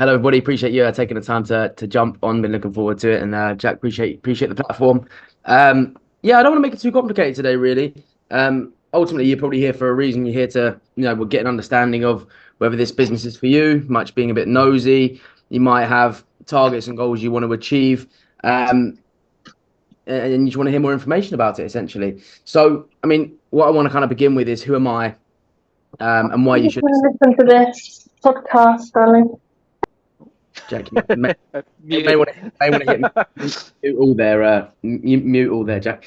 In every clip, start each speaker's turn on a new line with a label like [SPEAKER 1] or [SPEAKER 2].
[SPEAKER 1] Hello, everybody. Appreciate you taking the time to jump on. Been looking forward to it, and Jack, appreciate the platform. Yeah, I don't want to make it too complicated today, really. Ultimately, you're probably here for a reason. You're here to, we'll get an understanding of whether this business is for you. Much being a bit nosy, you might have targets and goals you want to achieve, and you just want to hear more information about it, essentially. So, I mean, what I want to kind of begin with is who am I, and why you should
[SPEAKER 2] listen to this podcast, darling.
[SPEAKER 1] Jack, you may want to hit mute all there, mute all there, Jack.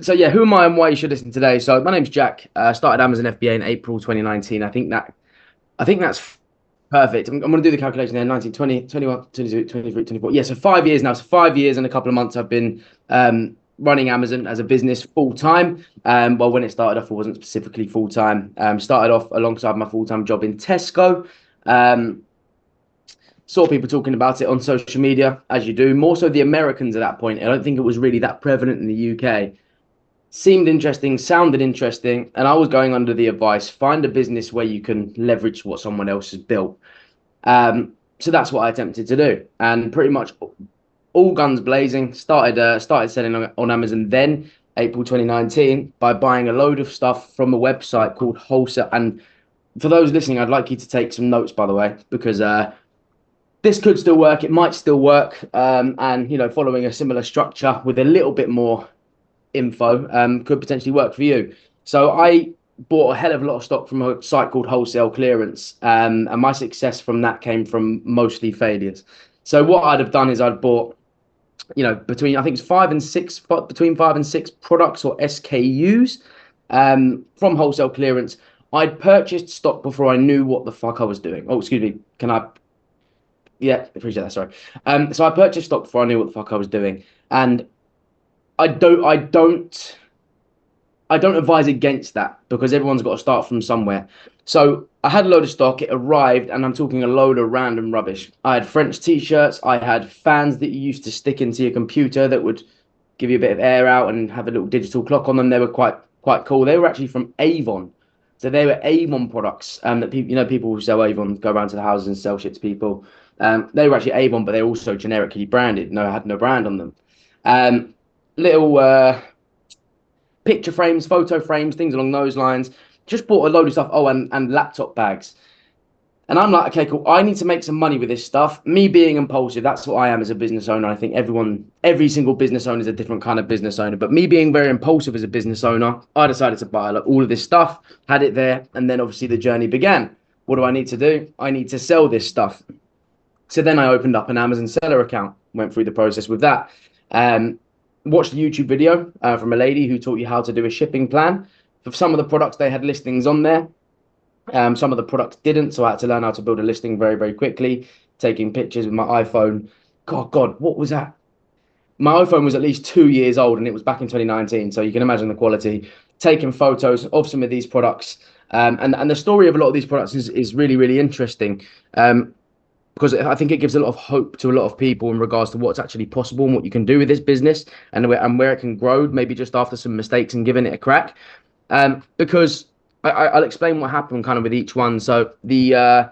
[SPEAKER 1] So yeah, who am I and why you should listen today? So my name's Jack. Started Amazon FBA in April 2019. I think that's perfect. I'm going to do the calculation there. 19, 20, 21, 22, 23, 24. Yeah, so 5 years now. So 5 years and a couple of months I've been running Amazon as a business full time. Well, when it started off, it wasn't specifically full time. Started off alongside my full time job in Tesco. Saw people talking about it on social media, as you do, more so the Americans at that point. I don't think it was really that prevalent in the UK. Seemed interesting, sounded interesting, and I was going under the advice, find a business where you can leverage what someone else has built. So that's what I attempted to do, and pretty much all guns blazing. Started selling on Amazon then, April 2019, by buying a load of stuff from a website called Wholesale. And for those listening, I'd like you to take some notes, by the way, because this could still work. It might still work. And, following a similar structure with a little bit more info could potentially work for you. So I bought a hell of a lot of stock from a site called Wholesale Clearance. And my success from that came from mostly failures. So what I'd have done is I'd bought, between, I think it's between 5 and 6 products or SKUs from Wholesale Clearance. I'd purchased stock before I knew what the fuck I was doing. Oh, excuse me. Can I? Yeah, appreciate that. Sorry. So I purchased stock before I knew what the fuck I was doing, and I don't advise against that because everyone's got to start from somewhere. So I had a load of stock. It arrived, and I'm talking a load of random rubbish. I had French t-shirts. I had fans that you used to stick into your computer that would give you a bit of air out and have a little digital clock on them. They were quite cool. They were actually from Avon. So they were Avon products that people who sell Avon go around to the houses and sell shit to people. They were actually Avon, but they're also generically branded. No, I had no brand on them. Little picture frames, photo frames, things along those lines. Just bought a load of stuff. Oh, and laptop bags. And I'm like, okay, cool. I need to make some money with this stuff. Me being impulsive, that's what I am as a business owner. I think every single business owner is a different kind of business owner. But me being very impulsive as a business owner, I decided to buy all of this stuff, had it there, and then obviously the journey began. What do I need to do? I need to sell this stuff. So then I opened up an Amazon seller account, went through the process with that. Watched a YouTube video from a lady who taught you how to do a shipping plan. For some of the products, they had listings on there. Some of the products didn't, so I had to learn how to build a listing very, very quickly, taking pictures with my iPhone. God, what was that? My iPhone was at least 2 years old, and it was back in 2019, so you can imagine the quality. Taking photos of some of these products, and the story of a lot of these products is really, really interesting. Because I think it gives a lot of hope to a lot of people in regards to what's actually possible and what you can do with this business and where it can grow, maybe just after some mistakes and giving it a crack. Because I'll explain what happened kind of with each one. So the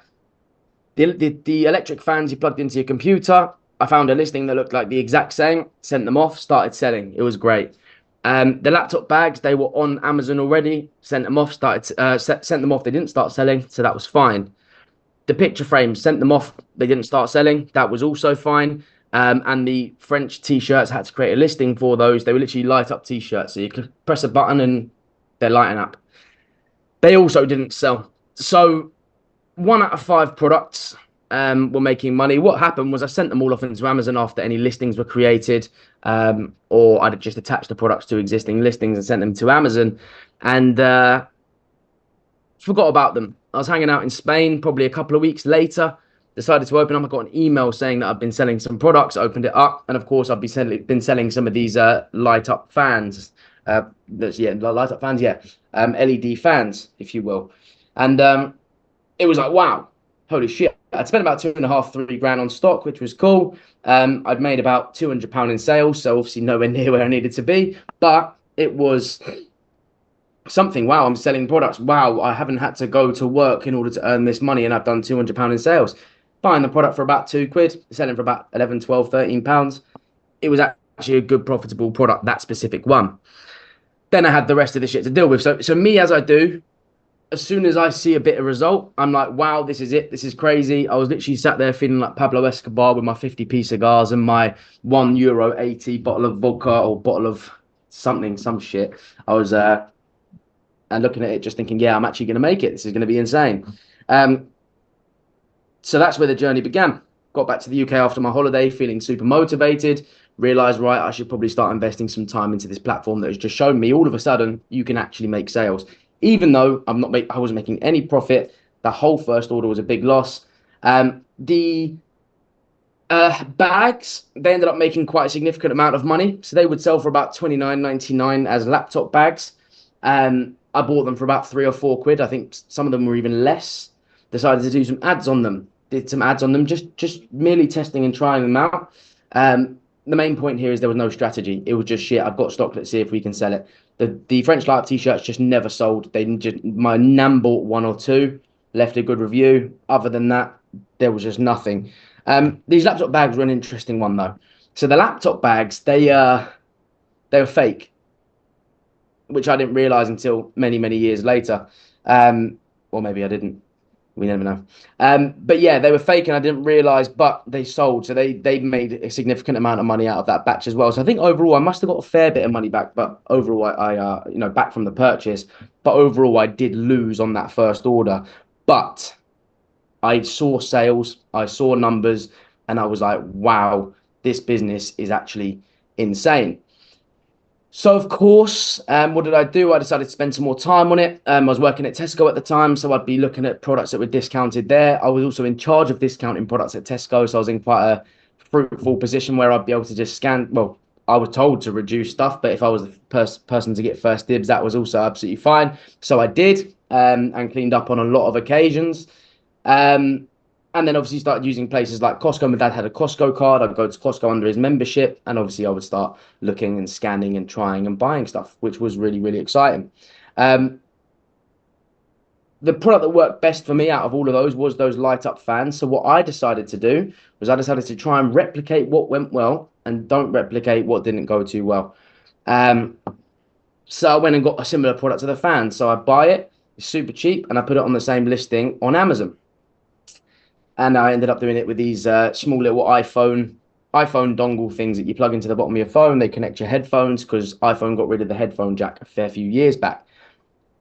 [SPEAKER 1] electric fans you plugged into your computer, I found a listing that looked like the exact same, sent them off, started selling. It was great. The laptop bags, they were on Amazon already, sent them off, sent them off. They didn't start selling, so that was fine. The picture frames, sent them off. They didn't start selling. That was also fine. And the French t-shirts, had to create a listing for those. They were literally light up t-shirts. So you could press a button and they're lighting up. They also didn't sell. So 1 out of 5 products were making money. What happened was I sent them all off into Amazon after any listings were created, or I'd just attached the products to existing listings and sent them to Amazon, and forgot about them. I was hanging out in Spain probably a couple of weeks later, decided to open up. I got an email saying that I've been selling some products, opened it up, and of course I've been selling some of these light up fans. Light up fans, LED fans, if you will. And it was like, wow, holy shit. I'd spent about 2.5, 3 grand on stock, which was cool. I'd made about £200 in sales, so obviously nowhere near where I needed to be, but it was something. Wow, I'm selling products. Wow, I haven't had to go to work in order to earn this money, and I've done £200 in sales. buying the product for about £2, selling for about 11, 12, £13. It was actually a good, profitable product, that specific one. Then I had the rest of the shit to deal with. So me, as I do, as soon as I see a bit of result, I'm like, wow, this is it. This is crazy. I was literally sat there feeling like Pablo Escobar with my 50p cigars and my €1.80 bottle of vodka or bottle of something, some shit. I was and looking at it, just thinking, yeah, I'm actually going to make it. This is going to be insane. So that's where the journey began. Got back to the UK after my holiday, feeling super motivated. Realized, right, I should probably start investing some time into this platform that has just shown me all of a sudden you can actually make sales. Even though I wasn't making any profit, the whole first order was a big loss. The bags, they ended up making quite a significant amount of money. So they would sell for about £29.99 as laptop bags. I bought them for about £3 or £4. I think some of them were even less. Decided to do some ads on them. Did some ads on them, just merely testing and trying them out. The main point here is there was no strategy. It was just shit. I've got stock. Let's see if we can sell it. The French Light t-shirts just never sold. My nan bought one or two, left a good review. Other than that, there was just nothing. These laptop bags were an interesting one though. So the laptop bags, they were fake, which I didn't realize until many, many years later. Or maybe I didn't. We never know. But yeah, they were fake and I didn't realize, but they sold. So they made a significant amount of money out of that batch as well. So I think overall I must have got a fair bit of money back, but overall I back from the purchase, but overall I did lose on that first order. But I saw sales, I saw numbers, and I was like, wow, this business is actually insane. So, of course, what did I do? I decided to spend some more time on it. I was working at Tesco at the time, so I'd be looking at products that were discounted there. I was also in charge of discounting products at Tesco, so I was in quite a fruitful position where I'd be able to just scan. Well, I was told to reduce stuff, but if I was the person to get first dibs, that was also absolutely fine. So I did, and cleaned up on a lot of occasions. And then obviously started using places like Costco. My dad had a Costco card. I'd go to Costco under his membership. And obviously I would start looking and scanning and trying and buying stuff, which was really, really exciting. The product that worked best for me out of all of those was those light up fans. So what I decided to do was I decided to try and replicate what went well and don't replicate what didn't go too well. So I went and got a similar product to the fans. So I buy it, it's super cheap, and I put it on the same listing on Amazon. And I ended up doing it with these small little iPhone dongle things that you plug into the bottom of your phone. They connect your headphones because iPhone got rid of the headphone jack a fair few years back.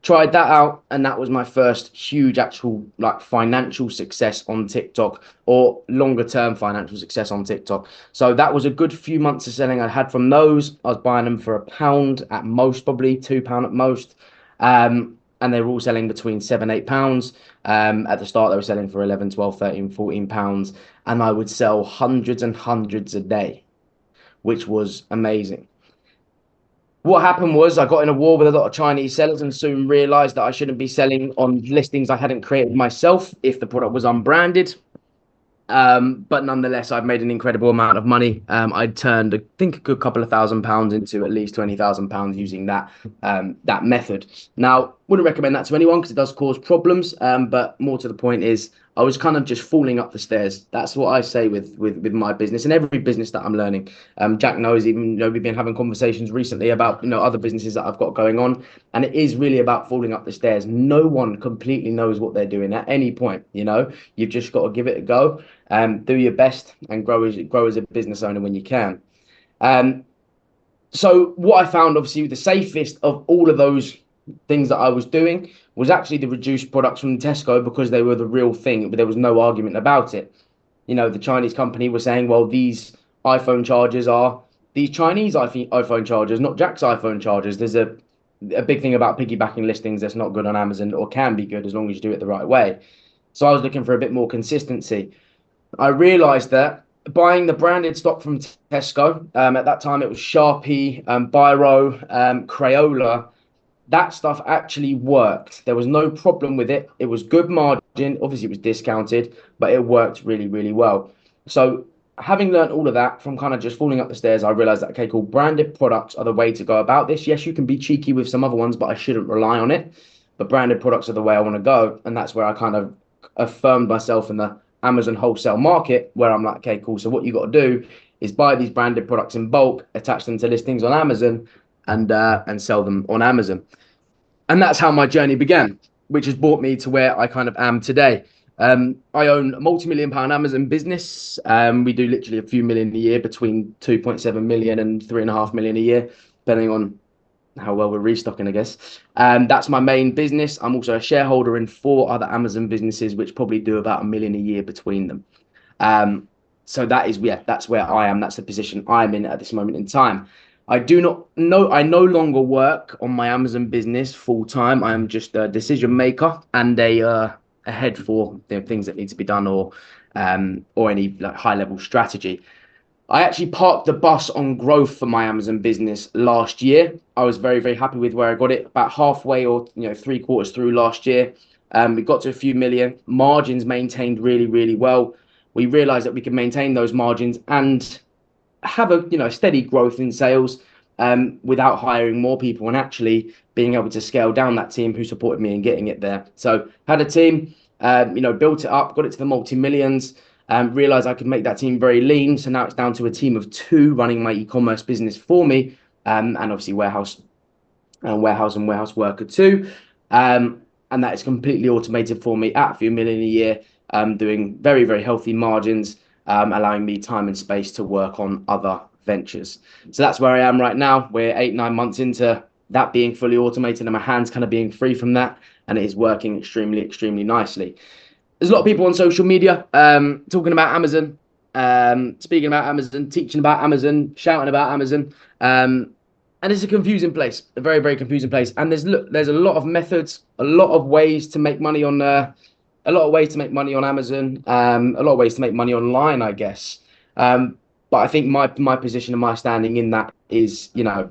[SPEAKER 1] Tried that out, and that was my first huge actual like financial success on TikTok, or longer term financial success on TikTok. So that was a good few months of selling I had from those. I was buying them for £1 at most, probably £2 at most. And they were all selling between £7, £8. At the start, they were selling for 11, 12, 13, £14. And I would sell hundreds and hundreds a day, which was amazing. What happened was I got in a war with a lot of Chinese sellers and soon realized that I shouldn't be selling on listings I hadn't created myself if the product was unbranded. But nonetheless, I've made an incredible amount of money. I'd turned, I think, a good couple of £1,000 into at least £20,000 using that method. Now, wouldn't recommend that to anyone because it does cause problems. But more to the point is, I was kind of just falling up the stairs. That's what I say with my business and every business that I'm learning. Jack knows, even we've been having conversations recently about other businesses that I've got going on, and it is really about falling up the stairs. No one completely knows what they're doing at any point. You've just got to give it a go. Do your best and grow as a business owner when you can. So what I found, obviously, the safest of all of those things that I was doing was actually the reduced products from Tesco because they were the real thing. There was no argument about it. The Chinese company was saying, well, these iPhone chargers are these Chinese iPhone chargers, not Jack's iPhone chargers. There's a big thing about piggybacking listings that's not good on Amazon, or can be good as long as you do it the right way. So I was looking for a bit more consistency. I realized that buying the branded stock from Tesco, at that time it was Sharpie, Biro, Crayola, that stuff actually worked. There was no problem with it. It was good margin. Obviously, it was discounted, but it worked really, really well. So having learned all of that from kind of just falling up the stairs, I realized that, okay, cool, branded products are the way to go about this. Yes, you can be cheeky with some other ones, but I shouldn't rely on it. But branded products are the way I want to go. And that's where I kind of affirmed myself in the Amazon wholesale market where I'm like, okay, cool. So what you got to do is buy these branded products in bulk, attach them to listings on Amazon, and sell them on Amazon. And that's how my journey began, which has brought me to where I kind of am today. I own a multi-million-pound Amazon business. We do literally a few million a year, between 2.7 million and 3.5 million a year, depending on how well we're restocking, I guess. That's my main business. I'm also a shareholder in 4 other Amazon businesses, which probably do about 1 million a year between them. So that's where I am. That's the position I'm in at this moment in time. I no longer work on my Amazon business full time. I am just a decision maker and a head for things that need to be done, or any like high level strategy. I actually parked the bus on growth for my Amazon business last year. I was very, very happy with where I got it. About halfway, or 3/4 through last year, we got to a few million. Margins maintained really, really well. We realized that we could maintain those margins and have a steady growth in sales, without hiring more people, and actually being able to scale down that team who supported me in getting it there. So had a team, built it up, got it to the multi-millions, realized I could make that team very lean. So now it's down to a team of 2 running my e-commerce business for me, and obviously warehouse and warehouse worker too. And that is completely automated for me at a few million a year, doing very, very healthy margins, allowing me time and space to work on other ventures. So that's where I am right now. We're 8-9 months into that being fully automated and my hands kind of being free from that, and it is working extremely, extremely nicely. There's a lot of people on social media talking about Amazon, speaking about Amazon, teaching about Amazon, shouting about Amazon. And it's a confusing place, a very, very confusing place. And there's a lot of methods, a lot of ways to make money on Amazon, a lot of ways to make money online, I guess. But I think my position and my standing in that is, I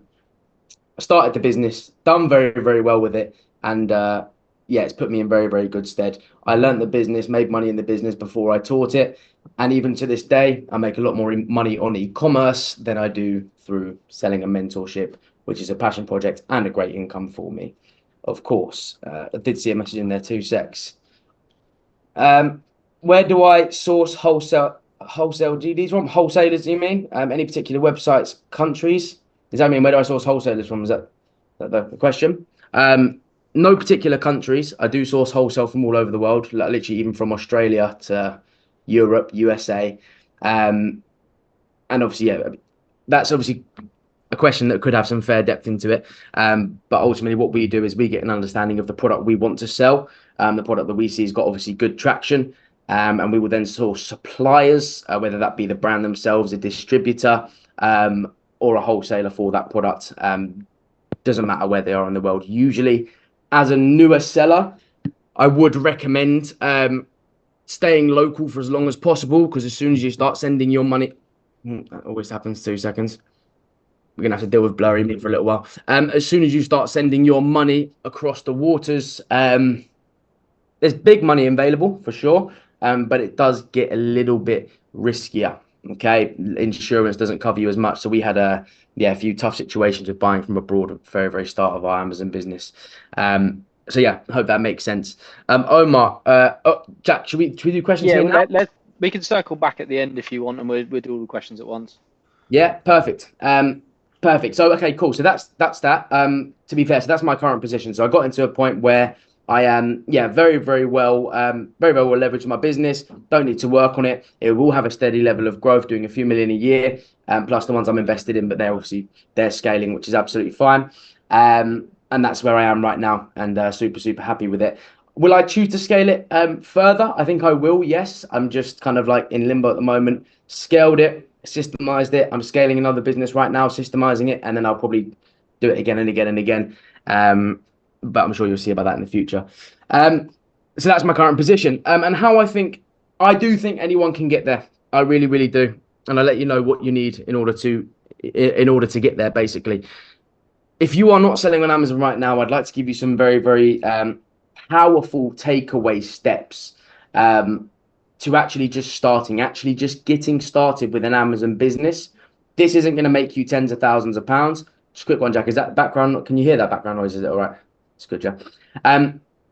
[SPEAKER 1] started the business, done very, very well with it, and it's put me in very, very good stead. I learned the business, made money in the business before I taught it, and even to this day, I make a lot more money on e-commerce than I do through selling a mentorship, which is a passion project and a great income for me, of course. I did see a message in there, 2 secs. Where do I source wholesale GDs from? Wholesalers, do you mean? Any particular websites, countries? Does that mean where do I source wholesalers from? Is that the question? No particular countries. I do source wholesale from all over the world, literally even from Australia to Europe, USA. And obviously, that's obviously a question that could have some fair depth into it. But ultimately, what we do is we get an understanding of the product we want to sell. The product that we see has got obviously good traction. And we will then source suppliers, whether that be the brand themselves, a distributor, or a wholesaler for that product. Doesn't matter where they are in the world. Usually, as a newer seller, I would recommend staying local for as long as possible, because as soon as you start sending your money, that always happens, 2 seconds. We're going to have to deal with blurry me for a little while. As soon as you start sending your money across the waters, there's big money available for sure, but it does get a little bit riskier. Okay, insurance doesn't cover you as much. So we had a few tough situations with buying from abroad at the very, very start of our Amazon business. So I hope that makes sense. Omar, Jack, should we do questions here now?
[SPEAKER 3] We can circle back at the end if you want, and we'll do all the questions at once.
[SPEAKER 1] Yeah, perfect. Perfect. So okay, cool. So that's that. To be fair, so that's my current position. So I got into a point where I am, very, very well leveraged my business. Don't need to work on it. It will have a steady level of growth, doing a few million a year, plus the ones I'm invested in, but they're scaling, which is absolutely fine. And that's where I am right now, and super, super happy with it. Will I choose to scale it further? I think I will, yes. I'm just kind of like in limbo at the moment. Scaled it, systemized it. I'm scaling another business right now, systemizing it, and then I'll probably do it again and again and again. But I'm sure you'll see about that in the future. So that's my current position. And how I do think anyone can get there. I really, really do. And I'll let you know what you need in order to get there, basically. If you are not selling on Amazon right now, I'd like to give you some very, very powerful takeaway steps to actually just getting started with an Amazon business. This isn't going to make you tens of thousands of pounds. Just a quick one, Jack. Is that background? Can you hear that background noise? Is it all right? It's good, Jack.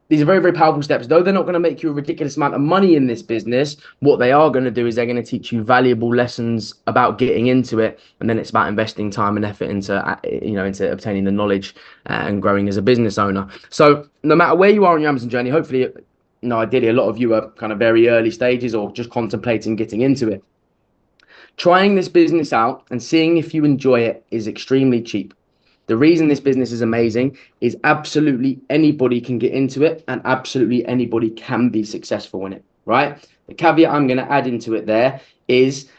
[SPEAKER 1] these are very, very powerful steps. Though they're not going to make you a ridiculous amount of money in this business, what they are going to do is they're going to teach you valuable lessons about getting into it. And then it's about investing time and effort into, into obtaining the knowledge and growing as a business owner. So no matter where you are on your Amazon journey, hopefully, ideally a lot of you are kind of very early stages or just contemplating getting into it. Trying this business out and seeing if you enjoy it is extremely cheap. The reason this business is amazing is absolutely anybody can get into it and absolutely anybody can be successful in it, right? The caveat I'm going to add into it there is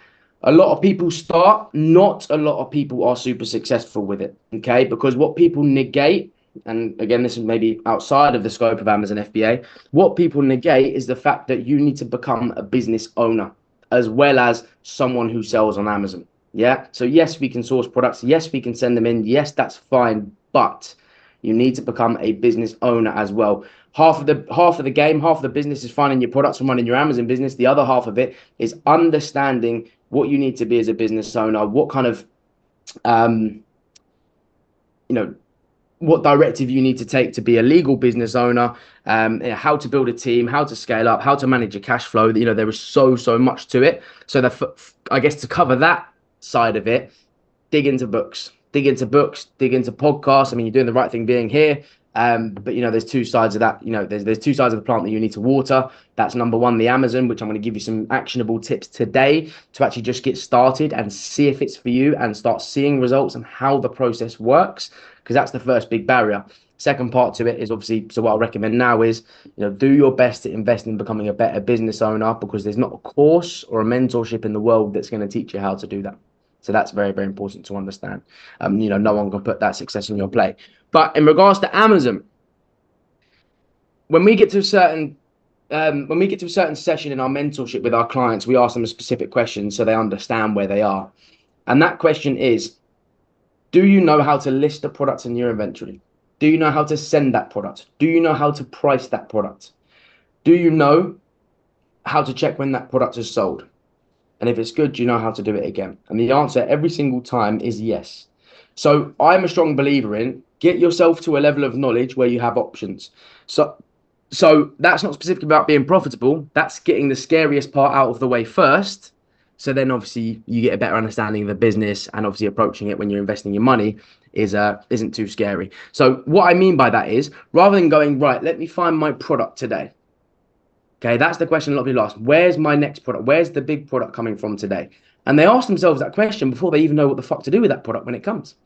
[SPEAKER 1] a lot of people start, not a lot of people are super successful with it, okay? Because what people negate, and again, this is maybe outside of the scope of Amazon FBA, what people negate is the fact that you need to become a business owner as well as someone who sells on Amazon. Yeah. So yes, we can source products. Yes, we can send them in. Yes, that's fine. But you need to become a business owner as well. Half of the game, half of the business is finding your products and running your Amazon business. The other half of it is understanding what you need to be as a business owner, what kind of what directive you need to take to be a legal business owner, how to build a team, how to scale up, how to manage your cash flow. There is so much to it. So I guess to cover that side of it, dig into books, dig into podcasts. I mean, you're doing the right thing being here. But there's two sides of that. There's two sides of the plant that you need to water. That's number one, the Amazon, which I'm going to give you some actionable tips today to actually just get started and see if it's for you and start seeing results and how the process works, because that's the first big barrier. Second part to it is obviously, so what I recommend now is, do your best to invest in becoming a better business owner, because there's not a course or a mentorship in the world that's going to teach you how to do that. So that's very, very important to understand. No one can put that success on your plate. But in regards to Amazon, when we get to a certain session in our mentorship with our clients, we ask them a specific question so they understand where they are. And that question is, do you know how to list the products in your inventory? Do you know how to send that product? Do you know how to price that product? Do you know how to check when that product is sold? And if it's good, do you know how to do it again? And the answer every single time is yes. So I'm a strong believer in get yourself to a level of knowledge where you have options. So that's not specifically about being profitable. That's getting the scariest part out of the way first. So then obviously you get a better understanding of the business, and obviously approaching it when you're investing your money isn't too scary. So what I mean by that is, rather than going, right, let me find my product today. Okay, that's the question a lot of people ask. Where's my next product? Where's the big product coming from today? And they ask themselves that question before they even know what the fuck to do with that product when it comes.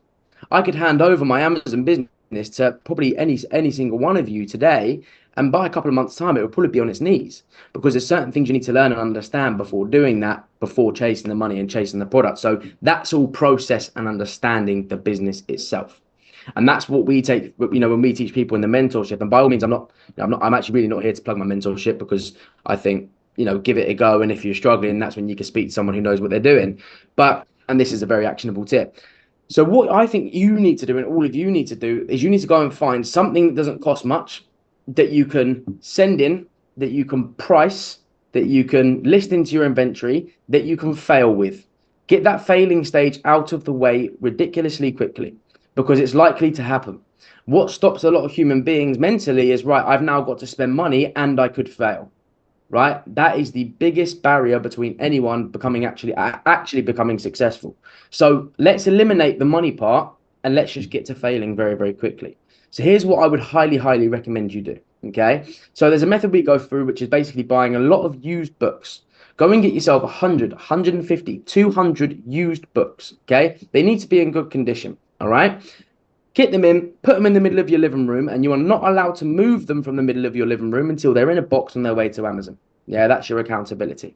[SPEAKER 1] I could hand over my Amazon business to probably any single one of you today, and by a couple of months' time, it would probably be on its knees, because there's certain things you need to learn and understand before doing that, before chasing the money and chasing the product. So that's all process and understanding the business itself. And that's what we take, when we teach people in the mentorship. And by all means, I'm actually really not here to plug my mentorship, because I think, give it a go. And if you're struggling, that's when you can speak to someone who knows what they're doing. And this is a very actionable tip. So what I think you need to do, and all of you need to do, is you need to go and find something that doesn't cost much, that you can send in, that you can price, that you can list into your inventory, that you can fail with. Get that failing stage out of the way ridiculously quickly, because it's likely to happen. What stops a lot of human beings mentally is, right, I've now got to spend money and I could fail, right? That is the biggest barrier between anyone actually becoming successful. So let's eliminate the money part and let's just get to failing very, very quickly. So here's what I would highly, highly recommend you do, okay? So there's a method we go through, which is basically buying a lot of used books. Go and get yourself 100, 150, 200 used books, okay? They need to be in good condition, all right? Get them in, put them in the middle of your living room, and you are not allowed to move them from the middle of your living room until they're in a box on their way to Amazon. Yeah, that's your accountability.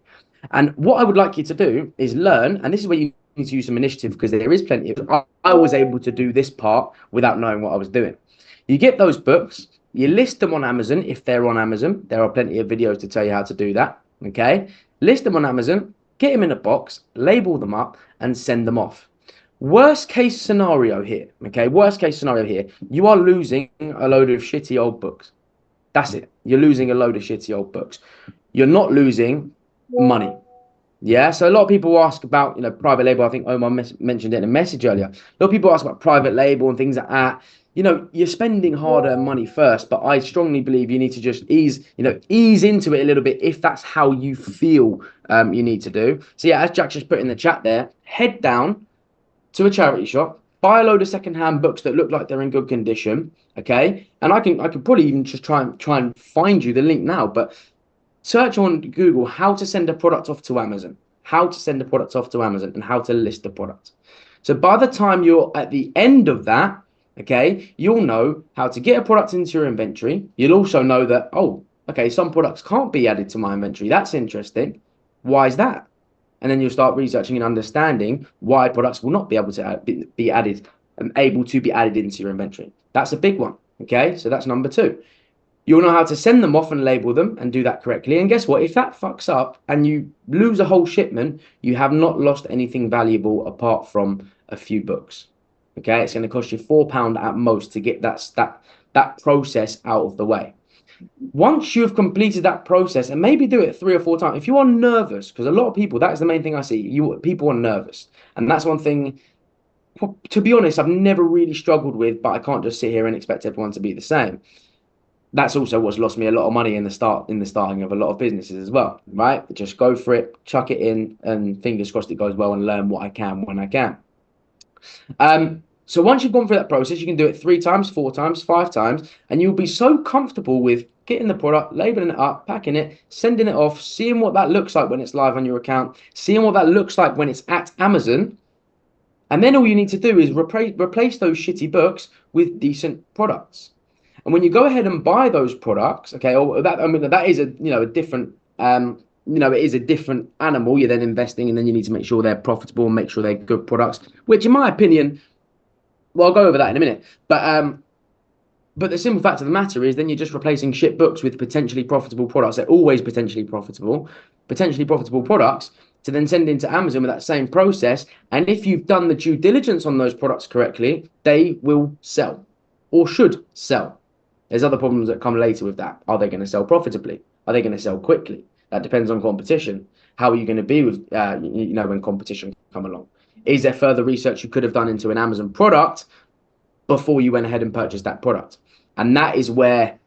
[SPEAKER 1] And what I would like you to do is learn, and this is where you need to use some initiative, because there is plenty of, I was able to do this part without knowing what I was doing. You get those books, you list them on Amazon. If they're on Amazon, there are plenty of videos to tell you how to do that, okay? List them on Amazon, get them in a box, label them up, and send them off. Worst case scenario here, okay? Worst case scenario here, you are losing a load of shitty old books. That's it. You're losing a load of shitty old books. You're not losing money. Yeah, so a lot of people ask about, private label. I think Omar mentioned it in a message earlier. A lot of people ask about private label and things like that. You're spending hard-earned money first, but I strongly believe you need to just ease into it a little bit if that's how you feel you need to do. So yeah, as Jack just put in the chat there, head down to a charity shop, buy a load of secondhand books that look like they're in good condition, okay? And I could probably even just try and find you the link now, but search on Google how to send a product off to Amazon, how to send a product off to Amazon, and how to list the product. So by the time you're at the end of that, okay, you'll know how to get a product into your inventory. You'll also know that, oh, okay, some products can't be added to my inventory. That's interesting. Why is that? And then you'll start researching and understanding why products will not be able to be added and able to be added into your inventory. That's a big one. Okay, so that's number 2. You'll know how to send them off and label them and do that correctly. And guess what? If that fucks up and you lose a whole shipment, you have not lost anything valuable apart from a few books. Okay, it's going to cost you £4 at most to get that process out of the way. Once you've completed that process, and maybe do it 3 or 4 times, if you are nervous, because a lot of people, that is the main thing I see, people are nervous. And that's one thing, to be honest, I've never really struggled with, but I can't just sit here and expect everyone to be the same. That's also what's lost me a lot of money in the starting of a lot of businesses as well, right? Just go for it, chuck it in, and fingers crossed it goes well, and learn what I can when I can. So once you've gone through that process, you can do it 3 times, 4 times, 5 times, and you'll be so comfortable with getting the product, labeling it up, packing it, sending it off, seeing what that looks like when it's live on your account, seeing what that looks like when it's at Amazon. And then all you need to do is replace those shitty books with decent products. And when you go ahead and buy those products, okay, that is a different it is a different animal. You're then investing, and then you need to make sure they're profitable and make sure they're good products, which in my opinion, well, I'll go over that in a minute. But the simple fact of the matter is then you're just replacing shit books with potentially profitable products. They're always potentially profitable products to then send into Amazon with that same process. And if you've done the due diligence on those products correctly, they will sell or should sell. There's other problems that come later with that. Are they going to sell profitably? Are they going to sell quickly? That depends on competition. How are you going to be with, when competition come along? Is there further research you could have done into an Amazon product before you went ahead and purchased that product? And that is where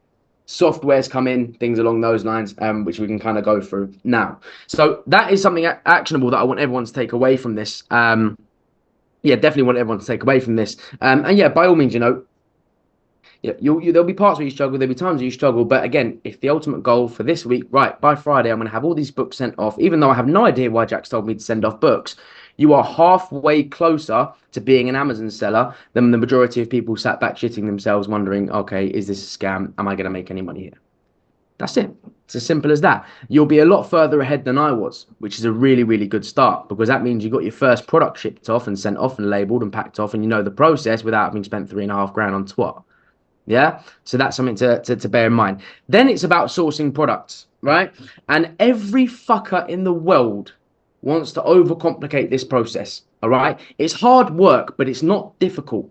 [SPEAKER 1] softwares come in, things along those lines, which we can kind of go through now. So that is something actionable that I want everyone to take away from this. Definitely want everyone to take away from this. And yeah, by all means, there'll be parts where you struggle, there'll be times where you struggle, but again, if the ultimate goal for this week, right, by Friday, I'm going to have all these books sent off, even though I have no idea why Jack's told me to send off books, you are halfway closer to being an Amazon seller than the majority of people sat back shitting themselves wondering, okay, is this a scam? Am I going to make any money here? That's it. It's as simple as that. You'll be a lot further ahead than I was, which is a really, really good start, because that means you got your first product shipped off and sent off and labeled and packed off, and you know the process without having spent $3.5 on twat. Yeah, so that's something to bear in mind. Then it's about sourcing products, right? And every fucker in the world wants to overcomplicate this process. All right, it's hard work, but it's not difficult.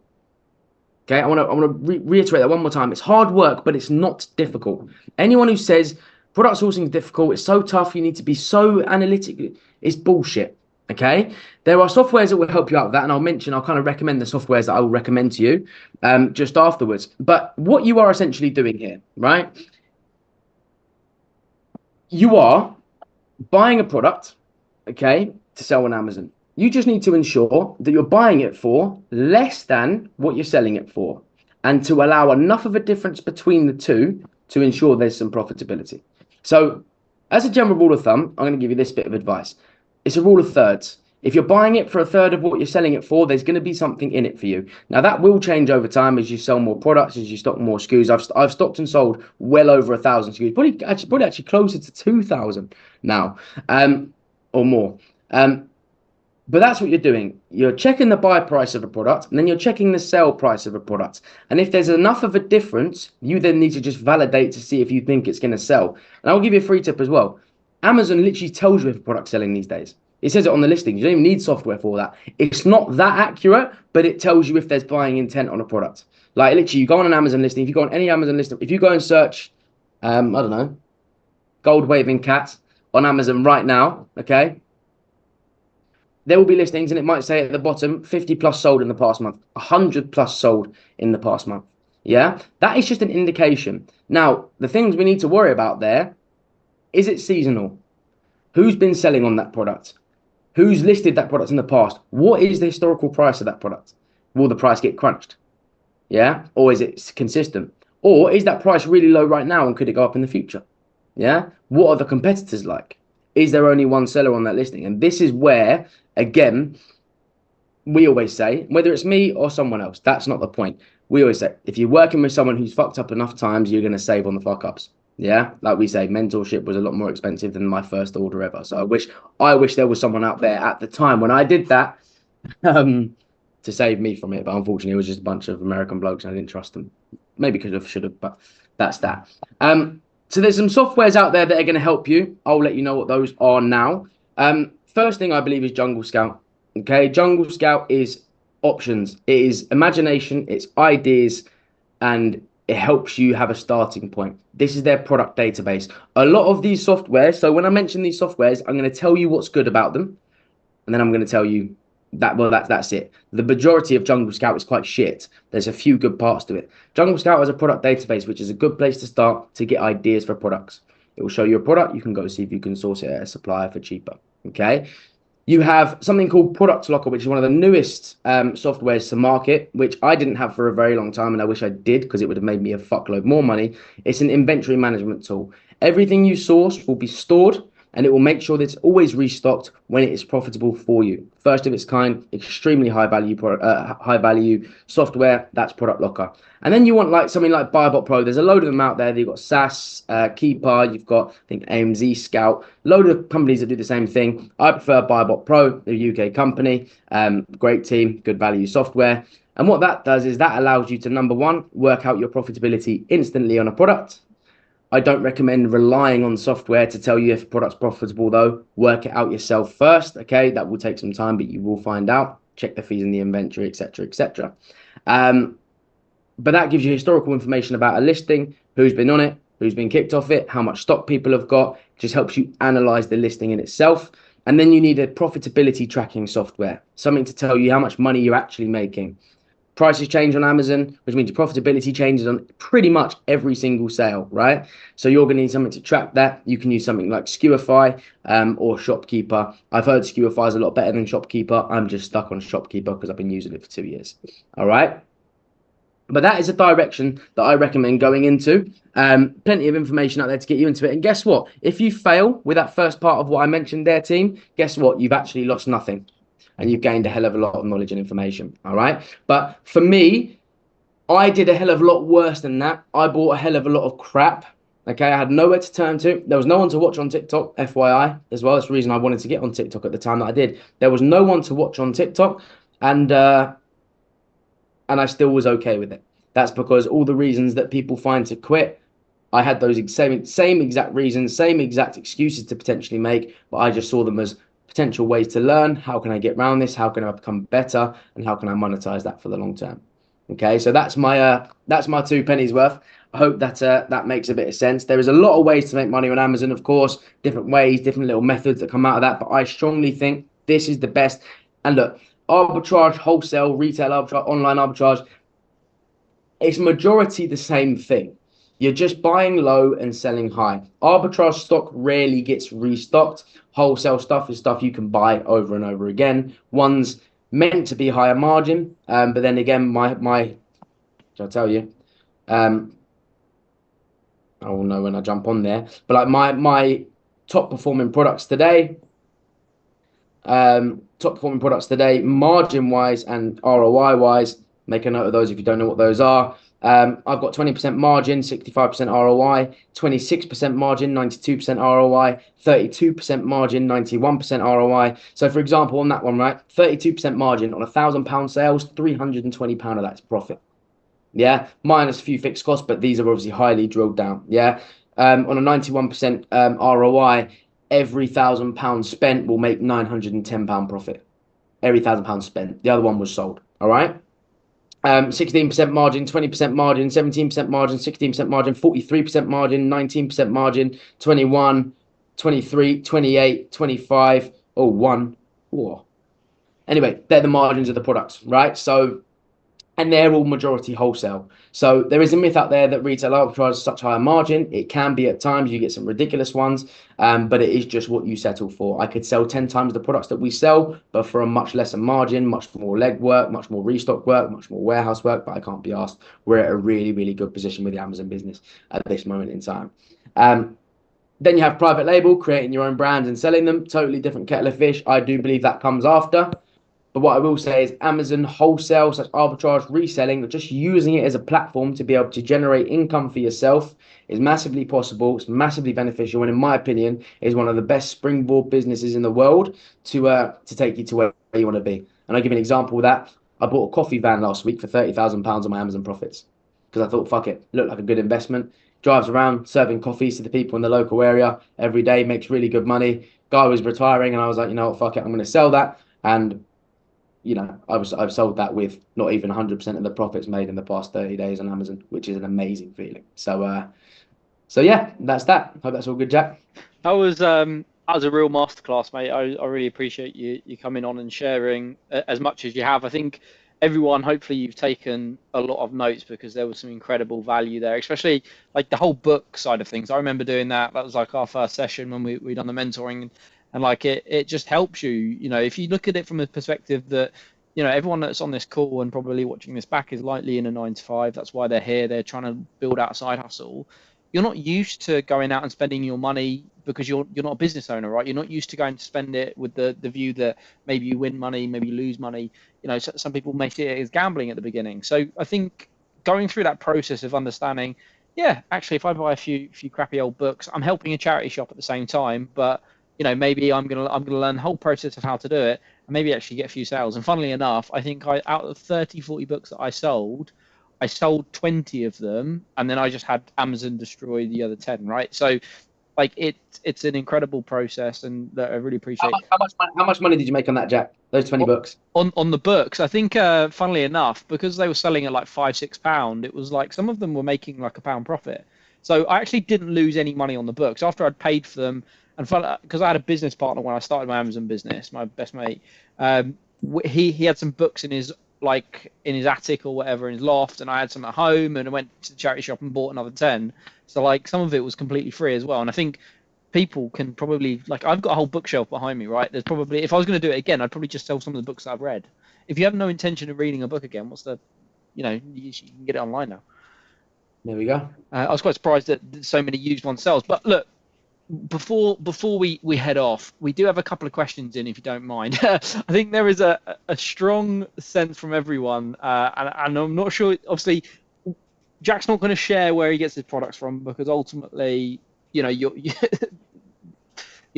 [SPEAKER 1] Okay, I want to reiterate that one more time. It's hard work, but it's not difficult. Anyone who says product sourcing is difficult, it's so tough, you need to be so analytical, is bullshit. Okay, there are softwares that will help you out with that, and I'll kind of recommend the softwares that I will recommend to you just afterwards. But what you are essentially doing here, right? You are buying a product, okay, to sell on Amazon. You just need to ensure that you're buying it for less than what you're selling it for, and to allow enough of a difference between the two to ensure there's some profitability. So as a general rule of thumb, I'm going to give you this bit of advice. It's a rule of thirds. If you're buying it for a third of what you're selling it for, there's going to be something in it for you. Now, that will change over time as you sell more products, as you stock more SKUs. I've stocked and sold well over 1,000 SKUs, probably actually closer to 2,000 now, or more. But that's what you're doing. You're checking the buy price of a product, and then you're checking the sell price of a product. And if there's enough of a difference, you then need to just validate to see if you think it's going to sell. And I'll give you a free tip as well. Amazon literally tells you if a product's selling these days. It says it on the listing. You don't even need software for that. It's not that accurate, but it tells you if there's buying intent on a product. Like literally, you go on an Amazon listing. If you go on any Amazon listing, if you go and search, I don't know, gold waving cat on Amazon right now, okay? there will be listings and it might say at the bottom 50 plus sold in the past month, 100 plus sold in the past month. Yeah, that is just an indication. Now, the things we need to worry about there, is it seasonal? Who's been selling on that product? Who's listed that product in the past? What is the historical price of that product? Will the price get crunched? Yeah, or is it consistent? Or is that price really low right now and could it go up in the future? Yeah, what are the competitors like? Is there only one seller on that listing? And this is where, again, we always say, whether it's me or someone else, that's not the point. We always say, if you're working with someone who's fucked up enough times, you're going to save on the fuck ups. Yeah, like we say, mentorship was a lot more expensive than my first order ever. So I wish there was someone out there at the time when I did that, to save me from it. But unfortunately, it was just a bunch of American blokes and I didn't trust them. Maybe could have, should have, but that's that. So there's some softwares out there that are going to help you. I'll let you know what those are now. First thing I believe is Jungle Scout. Okay, Jungle Scout is options. It is imagination, it's ideas, and it helps you have a starting point. This is their product database. A lot of these softwares, so when I mention these softwares, I'm going to tell you what's good about them, and then I'm going to tell you that, well, that's it. The majority of Jungle Scout is quite shit. There's a few good parts to it. Jungle Scout has a product database, which is a good place to start to get ideas for products. It will show you a product. You can go see if you can source it at a supplier for cheaper. Okay. You have something called Product Locker, which is one of the newest softwares to market, which I didn't have for a very long time, and I wish I did because it would have made me a fuckload more money. It's an inventory management tool. Everything you source will be stored, and it will make sure that it's always restocked when it is profitable for you. First of its kind, extremely high value software. That's Product Locker. And then you want like something like Buybot Pro. There's a load of them out there. You've got SAS, Keeper. You've got, I think, AMZ Scout. Load of companies that do the same thing. I prefer Buybot Pro, the UK company. Great team, good value software. And what that does is that allows you to, number one, work out your profitability instantly on a product. I don't recommend relying on software to tell you if a product's profitable, though. Work it out yourself first, okay? That will take some time, but you will find out. Check the fees in the inventory, etc., etc. But that gives you historical information about a listing, who's been on it, who's been kicked off it, how much stock people have got. It just helps you analyze the listing in itself. And then you need a profitability tracking software, something to tell you how much money you're actually making. Prices change on Amazon, which means your profitability changes on pretty much every single sale, right? So you're going to need something to track that. You can use something like Skewerify or Shopkeeper. I've heard Skewerify is a lot better than Shopkeeper. I'm just stuck on Shopkeeper because I've been using it for 2 years. All right. But that is a direction that I recommend going into. Plenty of information out there to get you into it. And guess what? If you fail with that first part of what I mentioned there, team, guess what? You've actually lost nothing. And you've gained a hell of a lot of knowledge and information, all right? But for me, I did a hell of a lot worse than that. I bought a hell of a lot of crap, okay? I had nowhere to turn to. There was no one to watch on TikTok, FYI, as well. That's the reason I wanted to get on TikTok at the time that I did. There was no one to watch on TikTok, and I still was okay with it. That's because all the reasons that people find to quit, I had those same exact reasons, same exact excuses to potentially make, but I just saw them as potential ways to learn. How can I get around this? How can I become better? And how can I monetize that for the long term? Okay, so that's my 2 pennies worth. I hope that that makes a bit of sense. There is a lot of ways to make money on Amazon, of course, different ways, different little methods that come out of that. But I strongly think this is the best. And look, arbitrage, wholesale, retail arbitrage, online arbitrage, it's majority the same thing. You're just buying low and selling high. Arbitrage stock rarely gets restocked. Wholesale stuff is stuff you can buy over and over again. One's meant to be higher margin, but then again, shall I tell you? I will know when I jump on there. But like my top performing products today, margin wise and ROI wise. Make a note of those if you don't know what those are. I've got 20% margin, 65% ROI, 26% margin, 92% ROI, 32% margin, 91% ROI. So for example, on that one, right, 32% margin on £1,000 sales, £320 of that's profit. Yeah, minus a few fixed costs, but these are obviously highly drilled down. Yeah, on a 91% ROI, every £1,000 spent will make £910 profit. Every £1,000 spent. The other one was sold. All right. 16% margin, 20% margin, 17% margin, 16% margin, 43% margin, 19% margin, 21, 23, 28, 25, 1. Whoa. Anyway, they're the margins of the products, right? So, and they're all majority wholesale. So there is a myth out there that retail arbitrage is such higher margin. It can be at times, you get some ridiculous ones, but it is just what you settle for. I could sell 10 times the products that we sell, but for a much lesser margin, much more leg work, much more restock work, much more warehouse work, but I can't be asked. We're at a really, really good position with the Amazon business at this moment in time. Then you have private label, creating your own brands and selling them. Totally different kettle of fish. I do believe that comes after. But what I will say is Amazon wholesale, such arbitrage, reselling, just using it as a platform to be able to generate income for yourself is massively possible. It's massively beneficial, and in my opinion, is one of the best springboard businesses in the world to take you to where you want to be. And I'll give you an example of that. I bought a coffee van last week for £30,000 on my Amazon profits because I thought, fuck it, looked like a good investment. Drives around serving coffees to the people in the local area every day, makes really good money. Guy was retiring, and I was like, you know what, fuck it, I'm going to sell that. And I've sold that with not even 100% of the profits made in the past 30 days on Amazon, which is an amazing feeling. So yeah, that's that. Hope that's all good, Jack.
[SPEAKER 3] That was a real masterclass, mate. I really appreciate you coming on and sharing as much as you have. I think everyone, hopefully you've taken a lot of notes because there was some incredible value there, especially like the whole book side of things. I remember doing that. That was like our first session when we done the mentoring, and like it just helps you. You know, if you look at it from a perspective that, you know, everyone that's on this call and probably watching this back is likely in a 9 to 5. That's why they're here. They're trying to build out a side hustle. You're not used to going out and spending your money because you're not a business owner, right? You're not used to going to spend it with the view that maybe you win money, maybe you lose money. You know, some people may see it as gambling at the beginning. So I think going through that process of understanding, yeah, actually, if I buy a few crappy old books, I'm helping a charity shop at the same time, but you know, maybe I'm gonna learn the whole process of how to do it and maybe actually get a few sales. And funnily enough, I think out of 30, 40 books that I sold 20 of them, and then I just had Amazon destroy the other 10, right? So like it's an incredible process, and I really appreciate
[SPEAKER 1] How much money did you make on that, Jack? Those 20 books?
[SPEAKER 3] On the books. I think funnily enough, because they were selling at like £5-6, it was like some of them were making like £1 profit. So I actually didn't lose any money on the books after I'd paid for them. And because I had a business partner when I started my Amazon business, my best mate, he had some books in his attic or whatever in his loft, and I had some at home, and I went to the charity shop and bought another 10. So like some of it was completely free as well. And I think people can probably, like, I've got a whole bookshelf behind me, right? There's probably, if I was going to do it again, I'd probably just sell some of the books that I've read. If you have no intention of reading a book again, what's the, you know, you can get it online now.
[SPEAKER 1] There we go.
[SPEAKER 3] I was quite surprised that so many used one sells. But look, before we head off, we do have a couple of questions in, if you don't mind. I think there is a strong sense from everyone, and I'm not sure. Obviously, Jack's not going to share where he gets his products from because ultimately, you know, you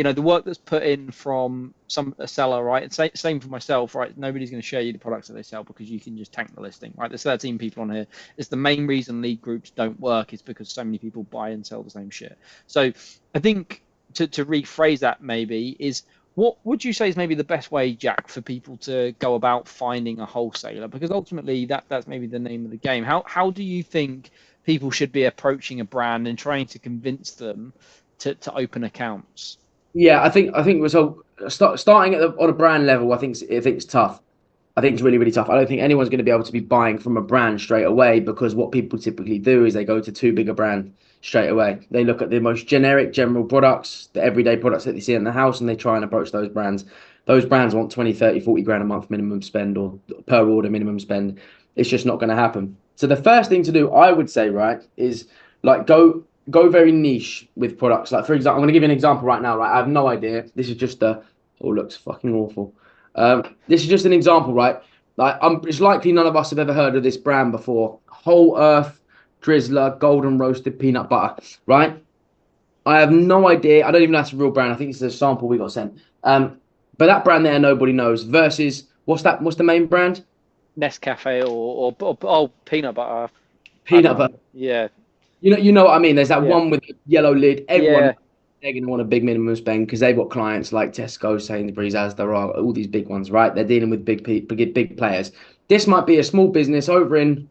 [SPEAKER 3] know, the work that's put in from a seller, right? And same for myself, right? Nobody's going to share you the products that they sell because you can just tank the listing, right? There's 13 people on here. It's the main reason lead groups don't work is because so many people buy and sell the same shit. So I think to rephrase that maybe is, what would you say is maybe the best way, Jack, for people to go about finding a wholesaler? Because ultimately that's maybe the name of the game. How do you think people should be approaching a brand and trying to convince them to open accounts?
[SPEAKER 1] Yeah, I think so. Starting on a brand level, I think it's tough. I think it's really, really tough. I don't think anyone's going to be able to be buying from a brand straight away because what people typically do is they go to too big a brand straight away. They look at the most generic, general products, the everyday products that they see in the house, and they try and approach those brands. Those brands want 20, 30, 40 grand a month minimum spend or per order minimum spend. It's just not going to happen. So the first thing to do, I would say, right, is like go very niche with products. Like, for example, I'm going to give you an example right now, right? I have no idea. This is just looks fucking awful. This is just an example, right? Like, it's likely none of us have ever heard of this brand before. Whole Earth Drizzler Golden Roasted Peanut Butter, right? I have no idea. I don't even know if it's a real brand. I think it's a sample we got sent. But that brand there, nobody knows. Versus, what's the main brand?
[SPEAKER 3] Nescafe or peanut butter.
[SPEAKER 1] Peanut butter.
[SPEAKER 3] Yeah.
[SPEAKER 1] You know what I mean? There's that one with the yellow lid. Everyone,
[SPEAKER 3] Yeah.
[SPEAKER 1] they're going to want a big minimum spend because they've got clients like Tesco, Sainsbury's, Asda, all these big ones, right? They're dealing with big players. This might be a small business over in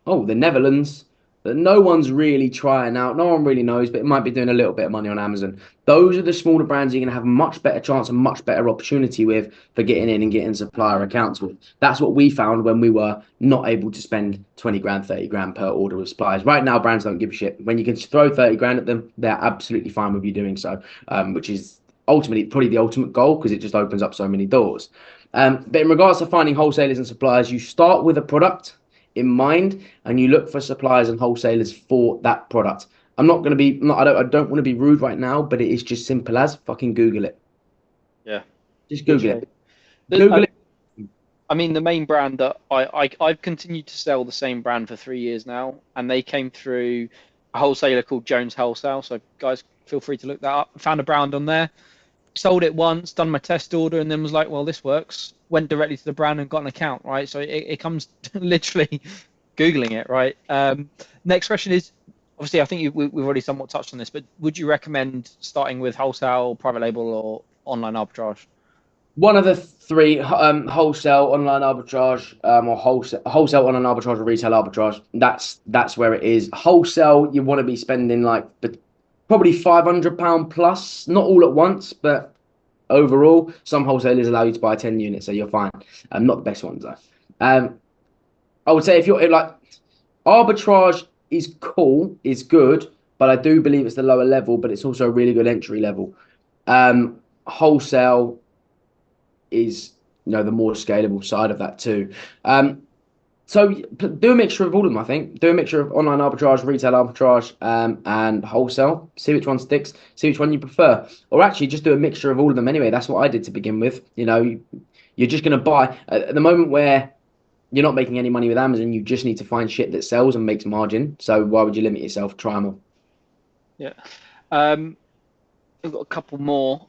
[SPEAKER 1] the Netherlands that no one's really trying out. No one really knows, but it might be doing a little bit of money on Amazon. Those are the smaller brands you're going to have a much better chance and much better opportunity with for getting in and getting supplier accounts with. That's what we found when we were not able to spend 20 grand, 30 grand per order with suppliers. Right now, brands don't give a shit. When you can throw 30 grand at them, they're absolutely fine with you doing so, which is ultimately probably the ultimate goal because it just opens up so many doors. But in regards to finding wholesalers and suppliers, you start with a product in mind and you look for suppliers and wholesalers for that product. I'm not going to be, I don't want to be rude right now, but it is just simple as fucking Google it.
[SPEAKER 3] Yeah.
[SPEAKER 1] Just Google
[SPEAKER 3] Literally.
[SPEAKER 1] it. Google it.
[SPEAKER 3] I mean, the main brand that I've continued to sell the same brand for 3 years now, and they came through a wholesaler called Jones Wholesale. So guys, feel free to look that up. Found a brand on there, sold it once, done my test order, and then was like, well, this works. Went directly to the brand and got an account, right? So it comes literally Googling it, right? Next question is, obviously, I think we've already somewhat touched on this, but would you recommend starting with wholesale, private label, or online arbitrage?
[SPEAKER 1] One of the three, wholesale, online arbitrage, or wholesale, online arbitrage, or retail arbitrage. That's where it is. Wholesale, you want to be spending like probably £500 plus, not all at once, but overall, some wholesalers allow you to buy 10 units, so you're fine. Not the best ones though. I would say if you're like arbitrage is cool, is good, but I do believe it's the lower level, but it's also a really good entry level. Wholesale is the more scalable side of that too. So do a mixture of all of them. I think do a mixture of online arbitrage, retail arbitrage, and wholesale. See which one sticks. See which one you prefer, or actually just do a mixture of all of them anyway. That's what I did to begin with. You're just going to buy at the moment where you're not making any money with Amazon. You just need to find shit that sells and makes margin. So why would you limit yourself? Try them all.
[SPEAKER 3] Yeah. I've got a couple more.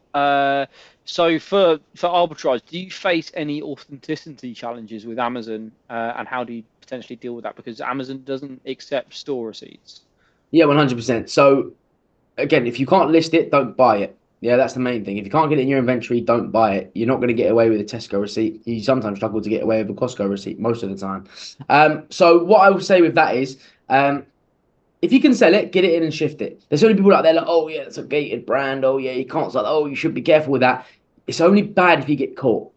[SPEAKER 3] So for arbitrage, do you face any authenticity challenges with Amazon, and how do you potentially deal with that? Because Amazon doesn't accept store receipts.
[SPEAKER 1] Yeah, 100%. So again, if you can't list it, don't buy it. Yeah, that's the main thing. If you can't get it in your inventory, don't buy it. You're not going to get away with a Tesco receipt. You sometimes struggle to get away with a Costco receipt most of the time. So what I would say with that is, if you can sell it, get it in and shift it. There's so many people out there like, oh yeah, it's a gated brand. Oh yeah, you can't sell. Oh, you should be careful with that. It's only bad if you get caught.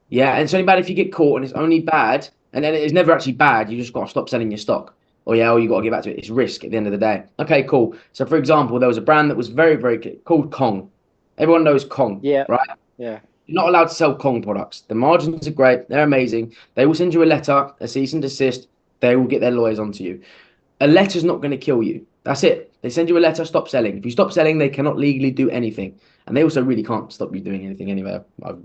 [SPEAKER 1] Yeah, and it's only bad if you get caught, and it's only bad, and then it's never actually bad. You just got to stop selling your stock. Oh yeah, you got to get back to it. It's risk at the end of the day. Okay, cool. So for example, there was a brand that was very, very good called Kong. Everyone knows Kong,
[SPEAKER 3] Yeah.
[SPEAKER 1] right?
[SPEAKER 3] Yeah.
[SPEAKER 1] You're not allowed to sell Kong products. The margins are great. They're amazing. They will send you a letter, a cease and desist. They will get their lawyers onto you. A letter's not going to kill you. That's it. They send you a letter, stop selling. If you stop selling, they cannot legally do anything. And they also really can't stop you doing anything anyway,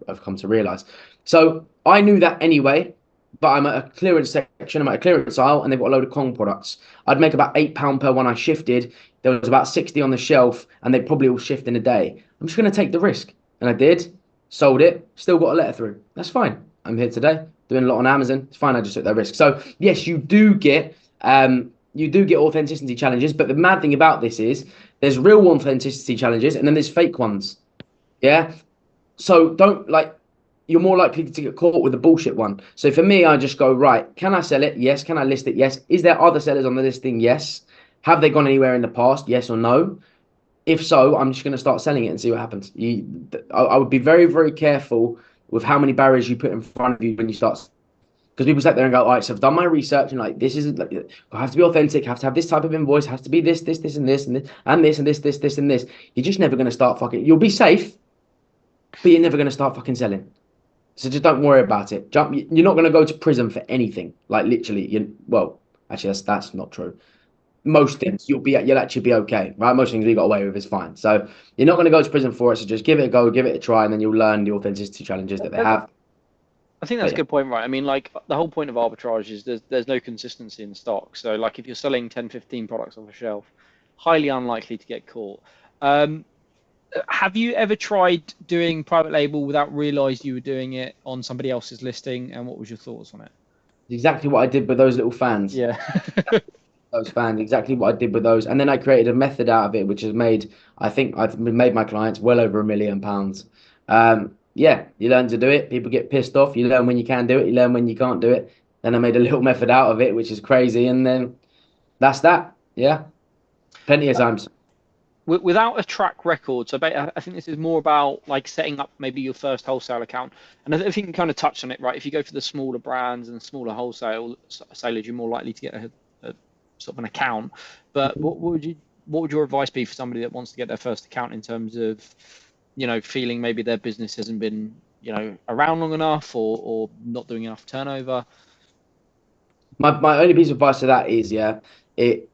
[SPEAKER 1] I've come to realize. So I knew that anyway, but I'm at a clearance section, I'm at a clearance aisle, and they've got a load of Kong products. I'd make about £8 per one I shifted. There was about 60 on the shelf, and they probably all shift in a day. I'm just going to take the risk. And I did, sold it, still got a letter through. That's fine. I'm here today, doing a lot on Amazon. It's fine, I just took that risk. So yes, you do get authenticity challenges, but the mad thing about this is there's real authenticity challenges and then there's fake ones. Yeah. So you're more likely to get caught with a bullshit one. So for me, I just go, right, can I sell it? Yes. Can I list it? Yes. Is there other sellers on the listing? Yes. Have they gone anywhere in the past? Yes or no? If so, I'm just going to start selling it and see what happens. I would be very, very careful with how many barriers you put in front of you when you start. Because people sit there and go, all right, so I've done my research and like this isn't like I have to be authentic, have to have this type of invoice, has to be this, this, this, and this, and this, and this, and this, and this. You're just never going to start fucking. You'll be safe, but you're never going to start fucking selling. So just don't worry about it. You're not going to go to prison for anything. Like literally, actually that's not true. Most things you'll actually be okay, right? Most things you got away with is fine. So you're not going to go to prison for it. So just give it a go, give it a try, and then you'll learn the authenticity challenges that they have.
[SPEAKER 3] I think that's a good point, right? I mean, like the whole point of arbitrage is there's no consistency in stock. So like if you're selling 10, 15 products off a shelf, highly unlikely to get caught. Have you ever tried doing private label without realize you were doing it on somebody else's listing? And what was your thoughts on it?
[SPEAKER 1] Exactly what I did with those little fans.
[SPEAKER 3] Yeah.
[SPEAKER 1] Those fans, exactly what I did with those. And then I created a method out of it, which has made, I think I've made my clients well over £1 million. Yeah, you learn to do it. People get pissed off. You learn when you can do it. You learn when you can't do it. Then I made a little method out of it, which is crazy. And then That's that. Yeah, plenty of times.
[SPEAKER 3] Without a track record, so I think this is more about like setting up maybe your first wholesale account. And I think you kind of touched on it, right? If you go for the smaller brands and smaller wholesalers, you're more likely to get a sort of an account. But what would your advice be for somebody that wants to get their first account in terms of, feeling maybe their business hasn't been, around long enough or not doing enough turnover?
[SPEAKER 1] My only piece of advice to that is, yeah, it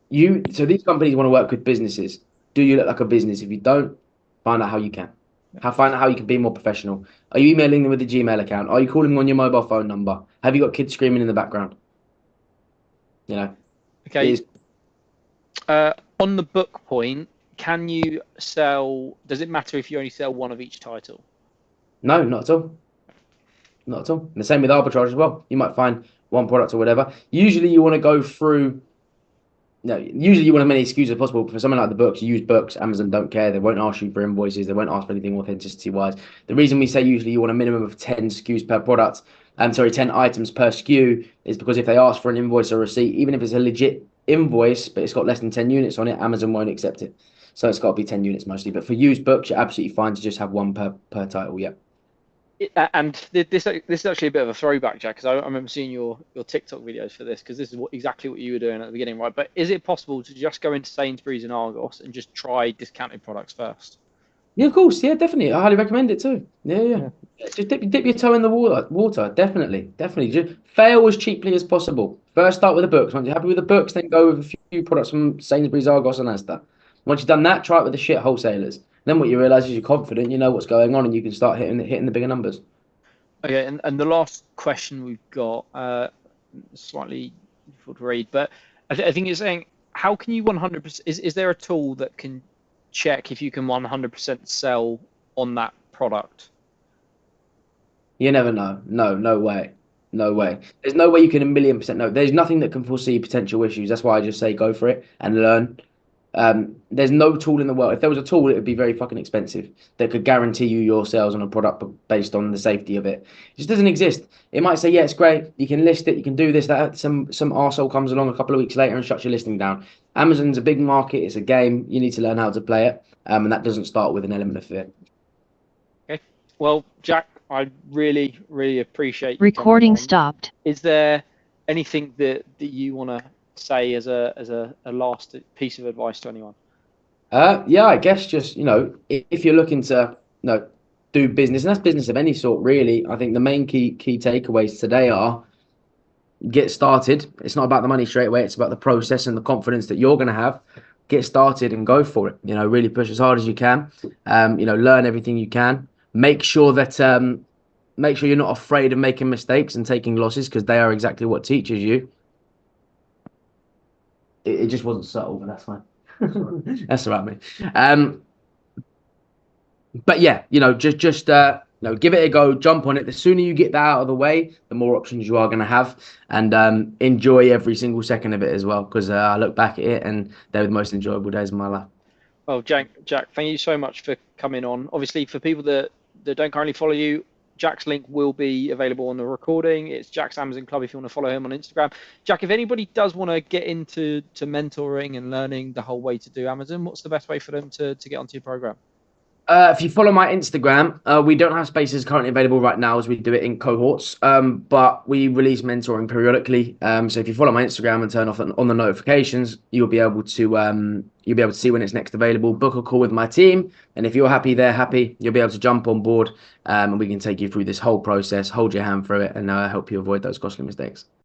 [SPEAKER 1] so these companies want to work with businesses. Do you look like a business? If you don't, find out how you can. Find out how you can be more professional. Are you emailing them with a Gmail account? Are you calling them on your mobile phone number? Have you got kids screaming in the background? You know, it
[SPEAKER 3] Okay.
[SPEAKER 1] is
[SPEAKER 3] On the book point, can you sell? Does it matter if you only sell one of each title?
[SPEAKER 1] no, not at all. Not at all. And the same with arbitrage as well. You might find one product or whatever. Usually you want to go through. No, usually you want as many SKUs as possible. But for something like the books, you use books. Amazon don't care. They won't ask you for invoices. They won't ask for anything authenticity wise. The reason we say usually you want a minimum of 10 SKUs per product, 10 items per SKU, is because if they ask for an invoice or receipt, even if it's a legit invoice, but it's got less than 10 units on it, Amazon won't accept it. So it's got to be 10 units mostly. But for used books, you're absolutely fine to just have one per title. Yeah.
[SPEAKER 3] And this is actually a bit of a throwback, Jack, because I remember seeing your TikTok videos for this, because this is exactly what you were doing at the beginning, right? But is it possible to just go into Sainsbury's and Argos and just try discounted products first?
[SPEAKER 1] Yeah, of course. Yeah, definitely. I highly recommend it too. Yeah, yeah.
[SPEAKER 3] Yeah.
[SPEAKER 1] Just dip your toe in the water. Definitely, definitely. Just fail as cheaply as possible. First, start with the books. Once you're happy with the books, then go with a few products from Sainsbury's, Argos, and Asda. Once you've done that, try it with the shit wholesalers. Then what you realize is you're confident, you know what's going on, and you can start hitting the bigger numbers.
[SPEAKER 3] Okay, and the last question we've got, slightly difficult to read, but I think it's saying, how can you 100%, is there a tool that can check if you can 100% sell on that product?
[SPEAKER 1] You never know. No, no way. No
[SPEAKER 3] Yeah.
[SPEAKER 1] way. There's no way you can 1,000,000% know. There's nothing that can foresee potential issues. That's why I just say go for it and learn. There's no tool in the world. If there was a tool, it would be very fucking expensive that could guarantee you your sales on a product based on the safety of it. It just doesn't exist. It might say, yeah, it's great. You can list it. You can do this, that. Some arsehole comes along a couple of weeks later and shuts your listing down. Amazon's a big market. It's a game. You need to learn how to play it. And that doesn't start with an element of fear.
[SPEAKER 3] Okay. Well, Jack, I really, really appreciate you coming
[SPEAKER 4] Recording
[SPEAKER 3] on.
[SPEAKER 4] stopped.
[SPEAKER 3] Is there anything that you want to say as a last piece of advice to anyone?
[SPEAKER 1] Yeah, I guess just, if you're looking to, do business, and that's business of any sort, really. I think the main key takeaways today are get started. It's not about the money straight away. It's about the process and the confidence that you're going to have. Get started and go for it. Really push as hard as you can. Learn everything you can. Make sure you're not afraid of making mistakes and taking losses, because they are exactly what teaches you. It just wasn't subtle, but that's fine. That's all right, mate. But yeah, just give it a go, jump on it. The sooner you get that out of the way, the more options you are going to have, and enjoy every single second of it as well. Because I look back at it, and they were the most enjoyable days of my life.
[SPEAKER 3] Well, Jack, thank you so much for coming on. Obviously, for people that don't currently follow you, Jack's link will be available on the recording. It's Jack's Amazon Club if you want to follow him on Instagram. Jack, if anybody does want to get into mentoring and learning the whole way to do Amazon, what's the best way for them to get onto your program?
[SPEAKER 1] If you follow my Instagram, we don't have spaces currently available right now as we do it in cohorts, but we release mentoring periodically. So if you follow my Instagram and turn off on the notifications, you'll be able to see when it's next available. Book a call with my team, and if you're happy, they're happy. You'll be able to jump on board, and we can take you through this whole process, hold your hand through it, and help you avoid those costly mistakes.